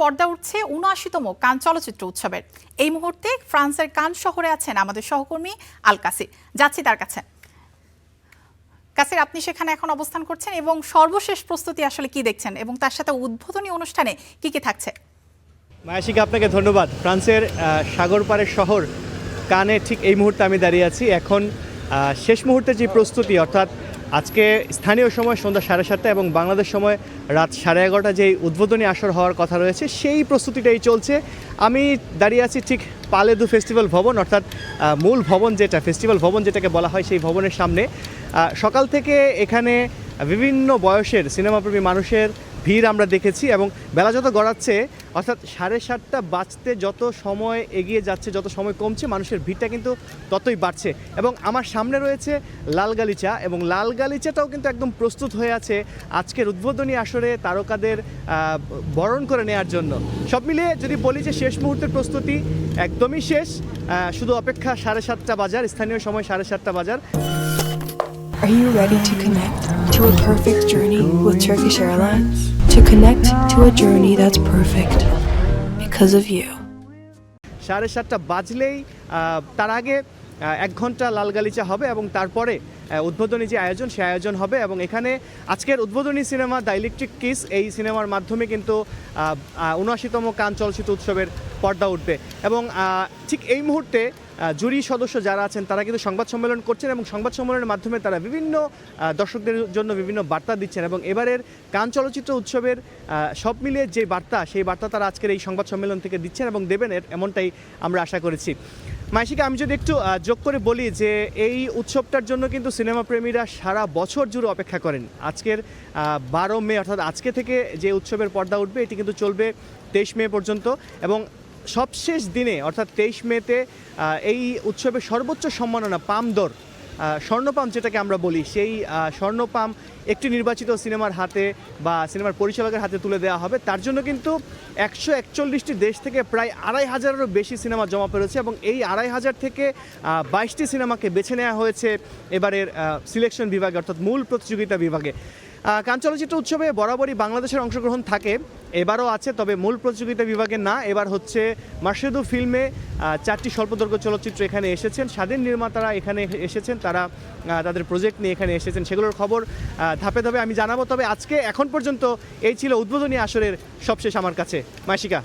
পর্দা উঠছে ৭৯তম কান চলচ্চিত্র উৎসবের। এই মুহূর্তে ফ্রান্সের কান শহরে আছেন আমাদের সহকর্মী আল কাসির। যাচ্ছি তার কাছে। কাসির, আপনি সেখানে এখন অবস্থান করছেন এবং সর্বশেষ প্রস্তুতি আসলে কি দেখছেন এবং তার সাথে উদ্বোধনী অনুষ্ঠানে কি কি থাকছে? মায়াশিকা, আপনাকে ধন্যবাদ। ফ্রান্সের সাগর পাড়ের শহর কানে ঠিক এই মুহূর্তে আমি দাঁড়িয়ে আছি। এখন শেষ মুহূর্তের যে প্রস্তুতি, অর্থাৎ আজকে স্থানীয় সময় সন্ধ্যা 7:30 এবং বাংলাদেশ সময় রাত 11:30 যেই উদ্বোধনী আসর হওয়ার কথা রয়েছে, সেই প্রস্তুতিটাই চলছে। আমি দাঁড়িয়ে আছি ঠিক পালে দু ফেস্টিভ্যাল ভবন, অর্থাৎ মূল ভবন যেটা ফেস্টিভ্যাল ভবন যেটাকে বলা হয়, সেই ভবনের সামনে। সকাল থেকে এখানে বিভিন্ন বয়সের সিনেমাপ্রেমী মানুষের ভিড় আমরা দেখেছি এবং বেলা যত গড়াচ্ছে, অর্থাৎ 7:30 বাজতে যত সময় এগিয়ে যাচ্ছে, যত সময় কমছে, মানুষের ভিড়টা কিন্তু ততই বাড়ছে। এবং আমার সামনে রয়েছে লাল গালিচা, এবং লাল গালিচাটাও কিন্তু একদম প্রস্তুত হয়ে আছে আজকের উদ্বোধনী আসরে তারকাদের বরণ করে নেওয়ার জন্য। সব মিলিয়ে যদি বলি যে শেষ মুহূর্তের প্রস্তুতি একদমই শেষ, শুধু অপেক্ষা 7:30 বাজার, স্থানীয় সময় 7:30 বাজার। Are you ready to connect to a perfect journey with Turkish Airlines? To connect to a journey that's perfect because of you. 7:30 বাজলেই তার আগে 1 ঘন্টা লাল গালিচা হবে এবং তারপরে উদ্বোধনী যে আয়োজন, সেই আয়োজন হবে। এবং এখানে আজকের উদ্বোধনী সিনেমা দ্য ইলেকট্রিক কিস, এই সিনেমার মাধ্যমে কিন্তু ৭৯তম কান চলচ্চিত্র উৎসবের পর্দা উঠবে। এবং ঠিক এই মুহূর্তে জুরি সদস্য যারা আছেন তারা কিন্তু সংবাদ সম্মেলন করছেন এবং সংবাদ সম্মেলনের মাধ্যমে তারা বিভিন্ন দর্শকদের জন্য বিভিন্ন বার্তা দিচ্ছেন। এবং এবারের কান চলচ্চিত্র উৎসবের সব মিলিয়ে যে বার্তা, সেই বার্তা তারা আজকের এই সংবাদ সম্মেলন থেকে দিচ্ছেন এবং দেবেন, এমনটাই আমরা আশা করেছি। মাইশিকা, আমি যদি একটু যোগ করে বলি যে এই উৎসবটার জন্য কিন্তু সিনেমা প্রেমীরা সারা বছর জুড়ে অপেক্ষা করেন। আজকের 12 মে, অর্থাৎ আজকে থেকে যে উৎসবের পর্দা উঠবে, এটি কিন্তু চলবে 23 মে পর্যন্ত। এবং সবশেষ দিনে, অর্থাৎ 23 মেতে এই উৎসবের সর্বোচ্চ সম্মাননা পামদর, স্বর্ণপাম যেটাকে আমরা বলি, সেই স্বর্ণপাম একটি নির্বাচিত সিনেমার হাতে বা সিনেমার পরিচালকের হাতে তুলে দেওয়া হবে। তার জন্য কিন্তু 141টি দেশ থেকে প্রায় 2,500-এরও বেশি সিনেমা জমা পড়েছে এবং এই 2,500 থেকে 22টি সিনেমাকে বেছে নেওয়া হয়েছে এবারের সিলেকশন বিভাগে, অর্থাৎ মূল প্রতিযোগিতা বিভাগে। কান চলচ্চিত্র উৎসবে বরাবরই বাংলাদেশের অংশগ্রহণ থাকে, এবারও আছে, তবে মূল প্রতিযোগিতা বিভাগে না। এবার হচ্ছে মার্শেদু ফিল্মে 4টি স্বল্পদৈর্ঘ্য চলচ্চিত্র এখানে এসেছেন, স্বাধীন নির্মাতারা এখানে এসেছেন, তারা তাদের প্রজেক্ট নিয়ে এখানে এসেছেন। সেগুলোর খবর ধাপে ধাপে আমি জানাবো। তবে আজকে এখন পর্যন্ত এই ছিল উদ্বোধনী আসরের সবশেষ আমার কাছে। মাইশিকা।